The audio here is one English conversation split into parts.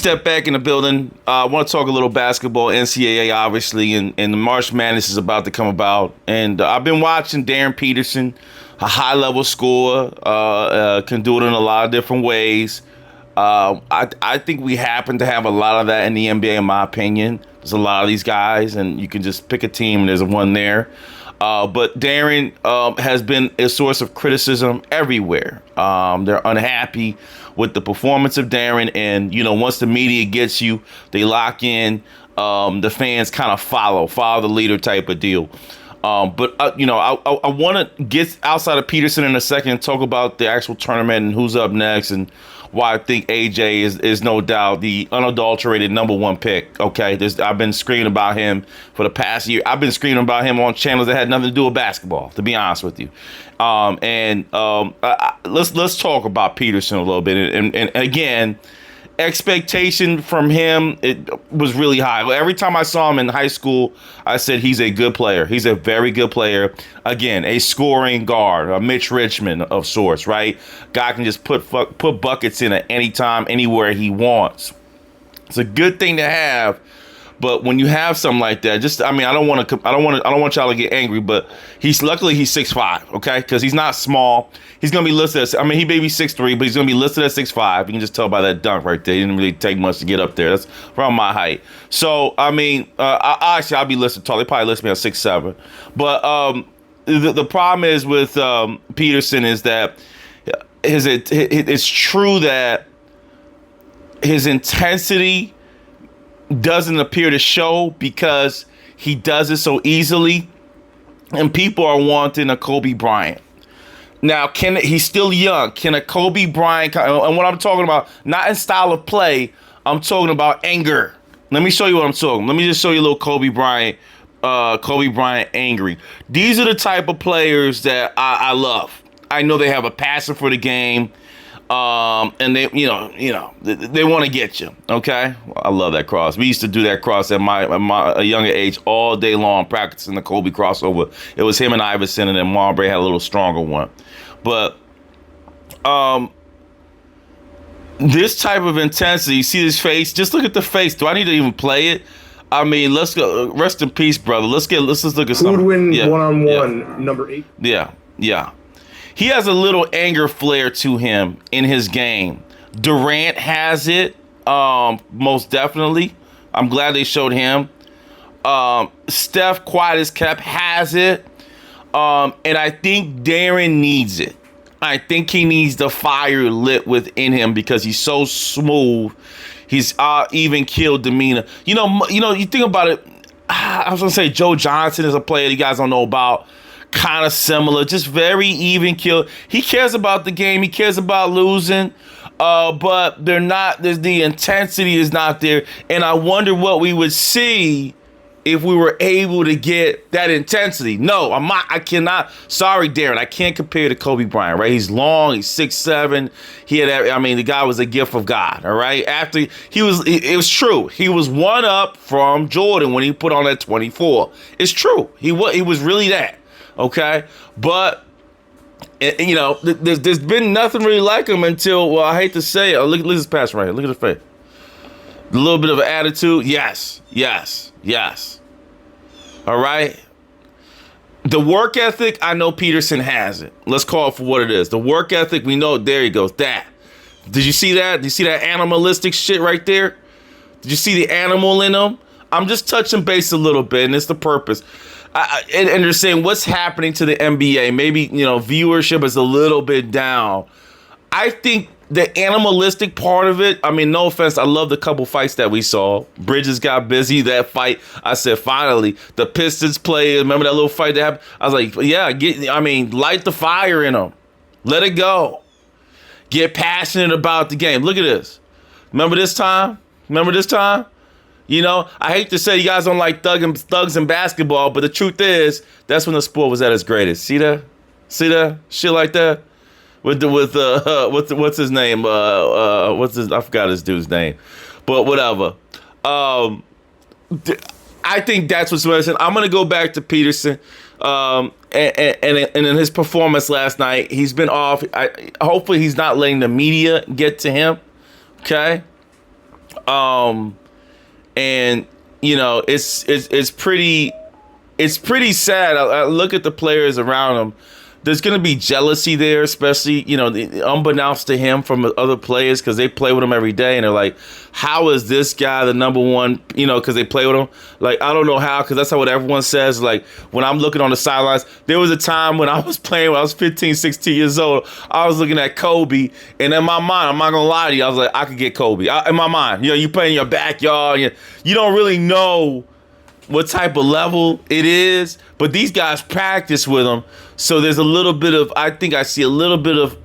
step back in the building. I want to talk a little basketball, NCAA, obviously, and the March Madness is about to come about. And I've been watching Darryn Peterson, a high-level scorer, can do it in a lot of different ways. I think we happen to have a lot of that in the NBA, in my opinion. There's a lot of these guys, and you can just pick a team, and there's one there. But Darryn has been a source of criticism everywhere. They're unhappy with the performance of Darryn, and once the media gets you, they lock in. The fans kind of follow the leader type of deal. But I want to get outside of Peterson in a second and talk about the actual tournament and who's up next and why I think AJ is no doubt the unadulterated number one pick. Okay, I've been screaming about him for the past year. I've been screaming about him on channels that had nothing to do with basketball, to be honest with you. Let's talk about Peterson a little bit. And again, expectation from him, it was really high. Every time I saw him in high school, I said he's a good player. He's a very good player. Again, a scoring guard, a Mitch Richmond of sorts, right? Guy can just put buckets in at any time, anywhere he wants. It's a good thing to have. But when you have something like that, I don't want y'all to get angry, but luckily he's 6'5", okay? Because he's not small. He's gonna be listed as, he may be 6'3", but he's gonna be listed as 6'5". You can just tell by that dunk right there. He didn't really take much to get up there. That's around my height. So I'll be listed tall. They probably list me at 6'7". But the problem is with Peterson is that it's true that his intensity doesn't appear to show because he does it so easily, and people are wanting a Kobe Bryant. Now, he's still young. Can a Kobe Bryant, and what I'm talking about, not in style of play, I'm talking about anger. Let me show you what I'm talking. Let me just show you a little Kobe Bryant angry. These are the type of players that I love. I know they have a passion for the game. And they want to get you. Okay. I love that cross. We used to do that cross at my younger age all day long, practicing the Kobe crossover. It was him and Iverson, and then Marbury had a little stronger one. But, this type of intensity, you see his face, just look at the face. Do I need to even play it? Let's go. Rest in peace, brother. Let's just look at something. Goodwin, one-on-one, number 8. Yeah. He has a little anger flair to him in his game. Durant has it, most definitely. I'm glad they showed him. Steph, quiet as kept, has it. And I think Darryn needs it. I think he needs the fire lit within him because he's so smooth. He's even killed demeanor. You think about it. I was going to say Joe Johnson is a player you guys don't know about. Kind of similar, just very even kill. He cares about the game. He cares about losing, but they're not. The intensity is not there, and I wonder what we would see if we were able to get that intensity. No, I cannot. Sorry, Darryn, I can't compare to Kobe Bryant. Right? He's long. He's 6'7". He had. The guy was a gift of God. All right. After it was true. He was one up from Jordan when he put on that 24. It's true. He was really that. Okay, but there's been nothing really like him until, well, I hate to say it. Look at this pass right here. Look at his face. A little bit of an attitude. Yes. All right. The work ethic, I know Peterson has it. Let's call it for what it is. The work ethic, we know. There he goes. That. Did you see that? Did you see that animalistic shit right there? Did you see the animal in him? I'm just touching base a little bit, and it's the purpose. And they're saying what's happening to the NBA. Maybe, viewership is a little bit down. I think the animalistic part of it, no offense, I love the couple fights that we saw. Bridges got busy, that fight. I said, finally, the Pistons play. Remember that little fight that happened? I was like, yeah, light the fire in them. Let it go. Get passionate about the game. Look at this. Remember this time? I hate to say you guys don't like thugs in basketball, but the truth is that's when the sport was at its greatest. See that? Shit like that. What's his name? I forgot his dude's name, but whatever. I think that's what's missing. I'm gonna go back to Peterson, and in his performance last night, he's been off. Hopefully, he's not letting the media get to him. Okay. And it's pretty sad. I look at the players around him. There's going to be jealousy there, especially, unbeknownst to him from other players because they play with him every day. And they're like, how is this guy the number one, because they play with him? Like, I don't know how, because that's how what everyone says. Like, when I'm looking on the sidelines, there was a time when I was playing when I was 15, 16 years old. I was looking at Kobe. And in my mind, I'm not going to lie to you, I was like, I could get Kobe. In my mind, you play in your backyard. You don't really know what type of level it is, but these guys practice with him. So there's a little bit of, I think I see a little bit of,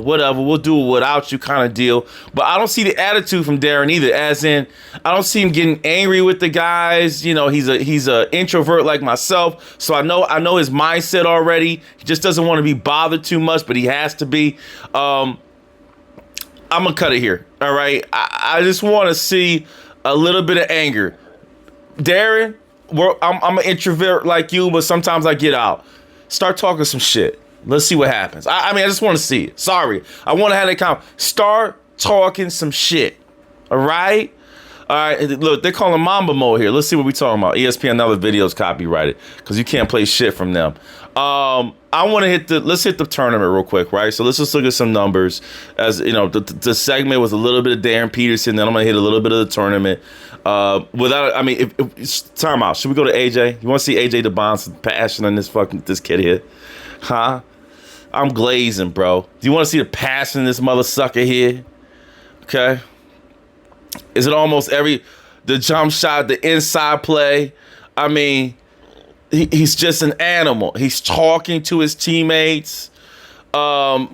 whatever, we'll do it without you kind of deal. But I don't see the attitude from Darryn either, as in, I don't see him getting angry with the guys. He's a introvert like myself. So I know his mindset already. He just doesn't want to be bothered too much, but he has to be. I'm going to cut it here, all right? I just want to see a little bit of anger. Darryn, I'm an introvert like you, but sometimes I get out. Start talking some shit. Let's see what happens. I just want to see it. Sorry. I want to have that comment. Start talking some shit. All right? All right. Look, they're calling Mamba Mode here. Let's see what we're talking about. ESPN, another video's copyrighted because you can't play shit from them. Let's hit the tournament real quick, right? So let's just look at some numbers. As the segment was a little bit of Darryn Peterson, then I'm gonna hit a little bit of the tournament. Time out. Should we go to AJ? You want to see AJ DeBond some passion on this kid here? Huh? I'm glazing, bro. Do you want to see the passion in this mother sucker here? Okay. Is it almost the jump shot, the inside play? He's just an animal. He's talking to his teammates. It's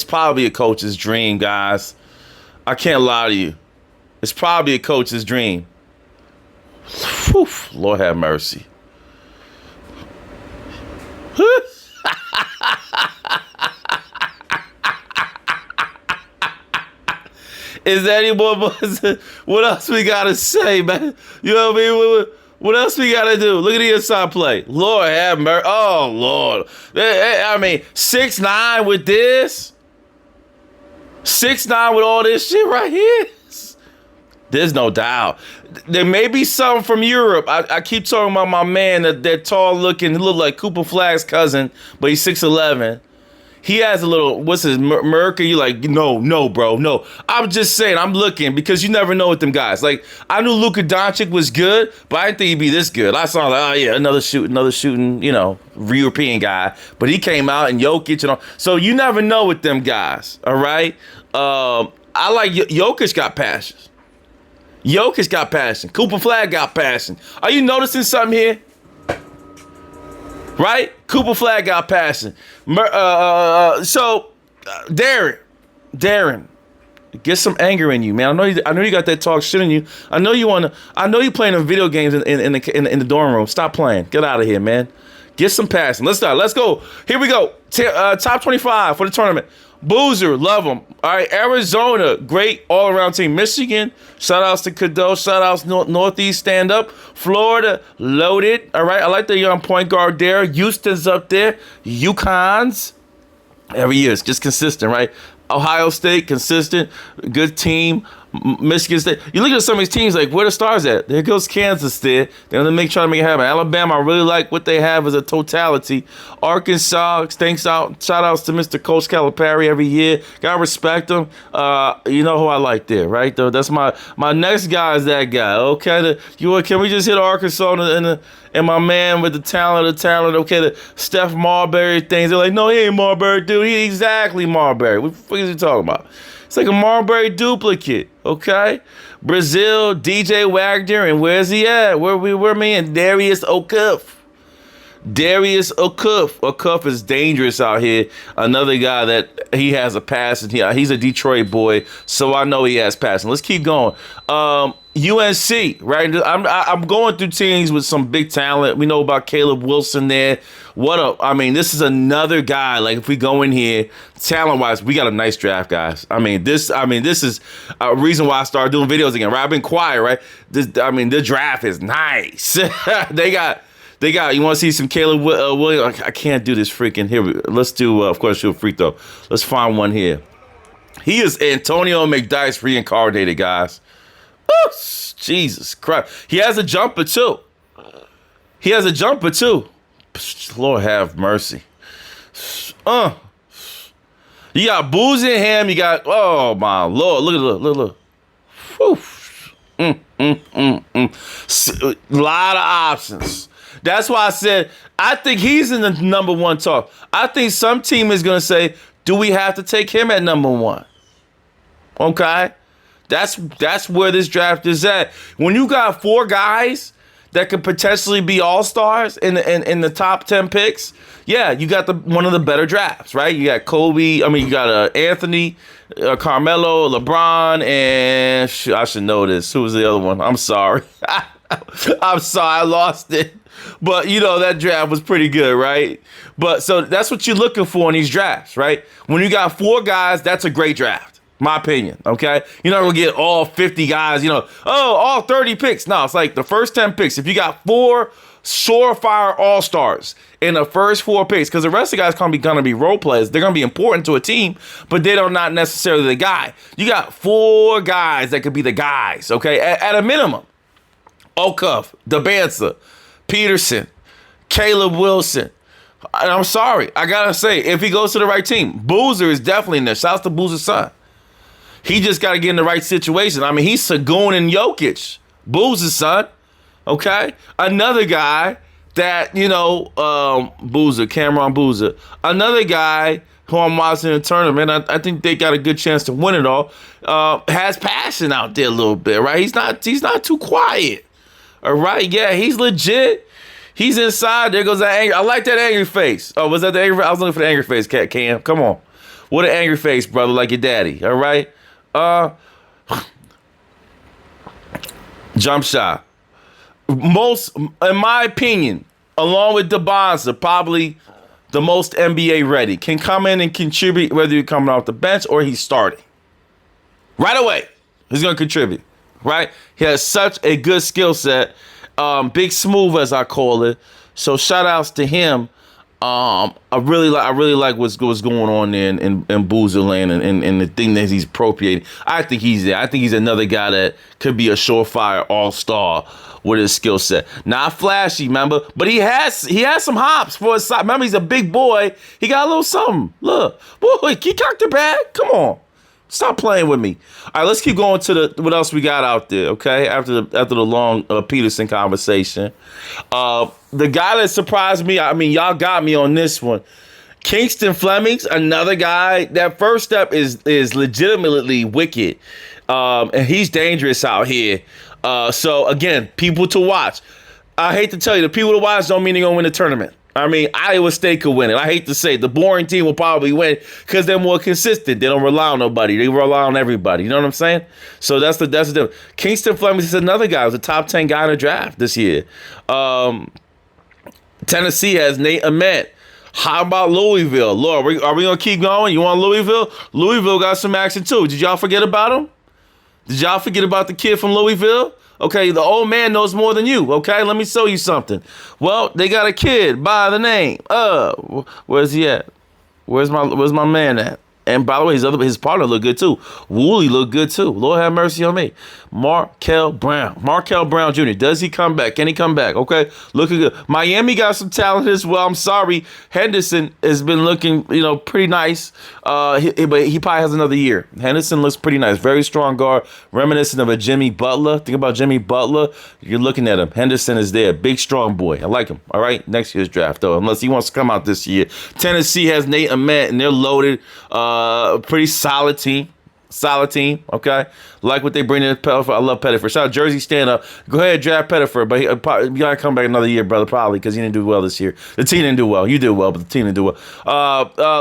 probably a coach's dream, guys. I can't lie to you. It's probably a coach's dream. Whew, Lord have mercy. Is that any more? What else we gotta say, man? You know what I mean? What else we gotta do? Look at the inside play. Lord have mercy. Oh Lord. 6'9" with this. 6'9" with all this shit right here. There's no doubt. There may be some from Europe. I keep talking about my man, that tall looking, he look like Cooper Flagg's cousin, but he's 6'11". He has a little, what's his, Mercury? You like, no, bro, no. I'm just saying, I'm looking because you never know with them guys. Like, I knew Luka Doncic was good, but I didn't think he'd be this good. I saw, like, oh yeah, another shooting, European guy. But he came out and Jokic and all. So you never know with them guys, all right? I like, Jokic got passions. Jokic got passion. Cooper Flagg got passion. Are you noticing something here? Right? Cooper Flagg got passion. Darryn, get some anger in you, man. I know you got that talk shit in you. I know you playing in video games in the dorm room. Stop playing. Get out of here, man. Get some passion. Let's start. Let's go. Here we go. Top 25 for the tournament. Boozer, love him. All right, Arizona, great all-around team. Michigan, shout-outs to Cadeau. Shout-outs Northeast, stand up. Florida, loaded. All right, I like the young point guard there. Houston's up there. UConn's. Every year, it's just consistent, right? Ohio State, consistent. Good team. Michigan State. You look at some of these teams, like, where the stars at? There goes Kansas there. They're going to try to make it happen. Alabama, I really like what they have as a totality. Arkansas, shout outs to Mr. Coach Calipari every year. Got to respect him. You know who I like there, right? That's my next guy is that guy. Okay, can we just hit Arkansas and my man with the talent? Okay, the Steph Marbury things. They're like, no, he ain't Marbury, dude. He exactly Marbury. What the fuck is he talking about? It's like a Marbury duplicate, okay? Brazil, DJ Wagner, and where's he at? Where me and Darius O'Cuff. O'Cuff is dangerous out here. Another guy that he has a passing. He's a Detroit boy, so I know he has passing. Let's keep going. UNC, right? I'm going through teams with some big talent. We know about Caleb Wilson there. This is another guy. Like, if we go in here, talent-wise, we got a nice draft, guys. This is a reason why I started doing videos again, right? I've been quiet, right? The draft is nice. They got. You want to see some Caleb Williams? I can't do this freaking here. Let's do, of course, shoot a free throw. Let's find one here. He is Antonio McDyess reincarnated, guys. Oh, Jesus Christ. He has a jumper, too. Lord have mercy. You got Boozy and Ham. You got, oh, my Lord. Look. Whew. A lot of options. That's why I said, I think he's in the number one talk. I think some team is going to say, do we have to take him at number one? Okay? That's where this draft is at. When you got 4 guys that could potentially be all-stars in the top 10 picks, yeah, you got one of the better drafts, right? You got you got Anthony, Carmelo, LeBron, and I should know this. Who was the other one? I'm sorry. I'm sorry, I lost it. But, that draft was pretty good, right? But so that's what you're looking for in these drafts, right? When you got 4 guys, that's a great draft, my opinion, okay? You're not going to get all 50 guys, all 30 picks. No, it's like the first 10 picks. If you got 4 surefire all-stars in the first 4 picks, because the rest of the guys going to be role players. They're going to be important to a team, but they are not necessarily the guy. You got 4 guys that could be the guys, okay? At a minimum. Okuff, Dabansa, Peterson, Caleb Wilson. And I'm sorry, I gotta say, if he goes to the right team, Boozer is definitely in there. Shouts to Boozer's son. He just got to get in the right situation. I mean, he's Sagoon and Jokic, Boozer's son. Okay, another guy that Boozer, Cameron Boozer, another guy who I'm watching in the tournament. I think they got a good chance to win it all. Has passion out there a little bit, right? He's not too quiet. All right, yeah, he's legit. He's inside. There goes that angry. I like that angry face. Oh, was that the angry? I was looking for the angry face, Cam. Come on. What an angry face, brother, like your daddy. All right. Jump shot. Most, in my opinion, along with DeBonza, probably the most NBA ready. Can come in and contribute, whether you're coming off the bench or he's starting. Right away, he's going to contribute. Right? He has such a good skill set. Big smooth, as I call it. So shout outs to him. I really like what's going on there in Boozer Land and the thing that he's appropriating. I think he's there. I think he's another guy that could be a surefire all-star with his skill set. Not flashy, remember, but he has some hops for his side. Remember, he's a big boy. He got a little something. Look, boy, he cocked the bag. Come on. Stop playing with me. All right, let's keep going to what else we got out there, okay? After the long Peterson conversation. The guy that surprised me, I mean, y'all got me on this one. Kingston Fleming's another guy. That first step is legitimately wicked. And he's dangerous out here. So, again, people to watch. I hate to tell you, the people to watch don't mean they're going to win the tournament. I mean, Iowa State could win it. I hate to say it. The boring team will probably win because they're more consistent. They don't rely on nobody. They rely on everybody. You know what I'm saying? So that's the difference. Kingston Fleming is another guy who's a top 10 guy in the draft this year. Tennessee has Nate Ahmed. How about Louisville? Lord, are we going to keep going? You want Louisville? Louisville got some action too. Did y'all forget about him? Did y'all forget about the kid from Louisville? Okay, the old man knows more than you, okay? Let me show you something. Well, they got a kid by the name. Where's he at? Where's my man at? And by the way, his partner looked good too. Woolley looked good too. Lord have mercy on me. Markel Brown Jr. Does he come back? Can he come back? Okay, looking good. Miami got some talent as well. I'm sorry, Henderson has been looking, pretty nice. But he probably has another year. Henderson looks pretty nice. Very strong guard, reminiscent of a Jimmy Butler. Think about Jimmy Butler. You're looking at him. Henderson is there. Big, strong boy. I like him. All right, next year's draft though, unless he wants to come out this year. Tennessee has Nate Ahmed, and they're loaded. Pretty solid team, okay? Like what they bring in Pettiford. I love Pettiford. Shout out Jersey, stand up. Go ahead, draft Pettiford, but you got to come back another year, brother, probably, because he didn't do well this year. The team didn't do well. You did well, but the team didn't do well.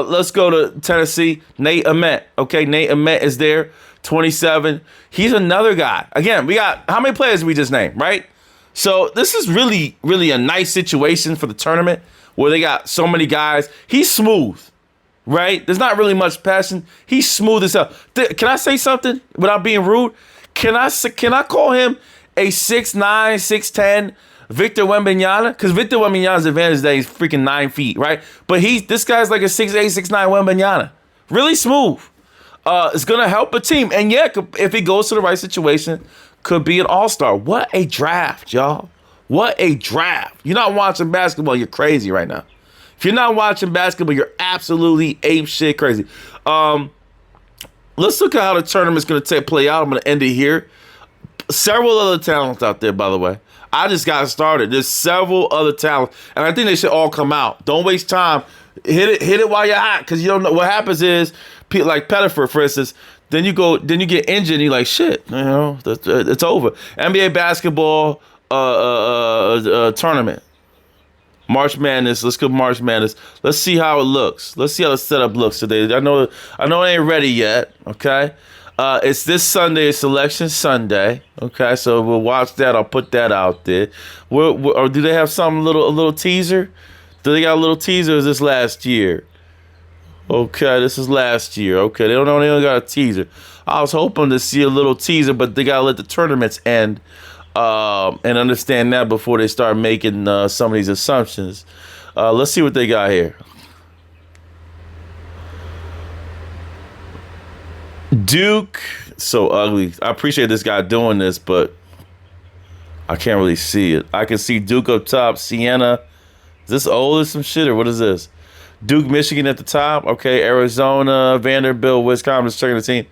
Let's go to Tennessee. Nate Ahmed, okay? Nate Ahmed is there, 27. He's another guy. Again, we got, how many players we just named, right? So this is really, really a nice situation for the tournament where they got so many guys. He's smooth. Right? There's not really much passion. He's smooth as hell. Can I say something without being rude? Can I call him a 6'9", 6'10" Victor Wembanyama? Because Victor Wembanyama's advantage is that he's freaking 9 feet, right? But this guy's like a 6'8", 6'9" Wembanyama. Really smooth. It's gonna help a team, and yeah, if he goes to the right situation, could be an all-star. What a draft, y'all! What a draft! You're not watching basketball, you're crazy right now. If you're not watching basketball, you're absolutely ape shit crazy. Let's look at how the tournament's gonna play out. I'm gonna end it here. Several other talents out there, by the way. I just got started. There's several other talents, and I think they should all come out. Don't waste time. Hit it while you're hot, because you don't know what happens is, like Peterson, for instance. Then you get injured, and you're like, shit, it's over. NBA basketball tournament, March Madness. Let's go March Madness. Let's see how it looks. Let's see how the setup looks today. I know it ain't ready yet. Okay. It's this Sunday, it's Selection Sunday. Okay, so we'll watch that. I'll put that out there. Or do they have a little teaser? Do they got a little teaser? Or is this last year? Okay, this is last year. Okay, they only got a teaser. I was hoping to see a little teaser, but they gotta let the tournaments end and understand that before they start making some of these assumptions. Let's see what they got here. Duke, so ugly. I appreciate this guy doing this, but I can't really see it. I can see Duke up top. Siena. Is this old or some shit, or what is this? Duke, Michigan at the top. Okay, Arizona, Vanderbilt, Wisconsin. Just checking the team.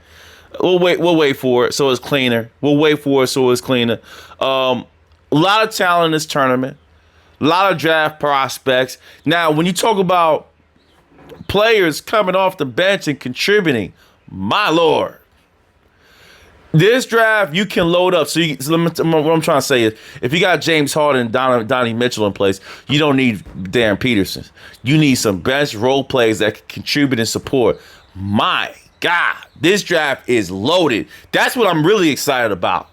We'll wait for it so it's cleaner. We'll wait for it so it's cleaner. A lot of talent in this tournament. A lot of draft prospects. Now, when you talk about players coming off the bench and contributing, my Lord. This draft, you can load up. So what I'm trying to say is, if you got James Harden and Donnie Mitchell in place, you don't need Darryn Peterson. You need some bench role players that can contribute and support. My God, this draft is loaded. That's what I'm really excited about.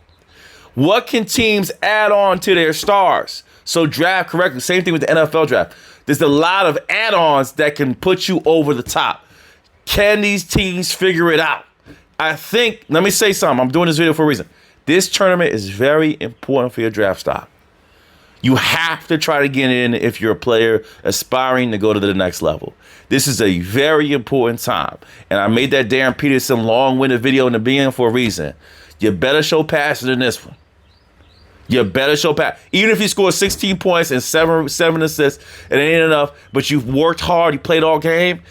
What can teams add on to their stars? So draft correctly. Same thing with the NFL draft. There's a lot of add-ons that can put you over the top. Can these teams figure it out? I think, let me say something. I'm doing this video for a reason. This tournament is very important for your draft stock. You have to try to get in if you're a player aspiring to go to the next level. This is a very important time. And I made that Darryn Peterson long-winded video in the beginning for a reason. You better show passion in this one. You better show passion. Even if you score 16 points and seven assists, it ain't enough, but you've worked hard, you played all game,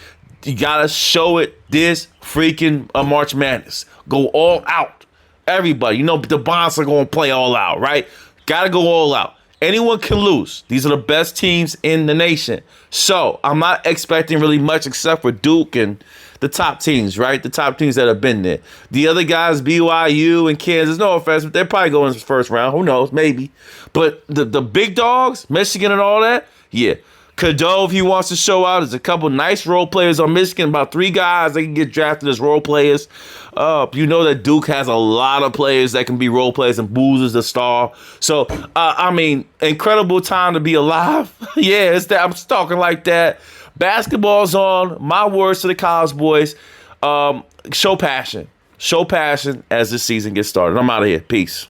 you gotta show it this freaking March Madness. Go all out. Everybody, the Bonds are gonna play all out, right? Gotta go all out. Anyone can lose. These are the best teams in the nation. So I'm not expecting really much except for Duke and the top teams, right? The top teams that have been there. The other guys, BYU and Kansas, no offense, but they're probably going to the first round. Who knows? Maybe. But the big dogs, Michigan and all that, yeah. Cadeau, if he wants to show out, there's a couple nice role players on Michigan, about 3 guys that can get drafted as role players. You know that Duke has a lot of players that can be role players, and Booz is the star. So, incredible time to be alive. Yeah, it's that. I'm talking like that. Basketball's on. My words to the college boys. Show passion. Show passion as this season gets started. I'm out of here. Peace.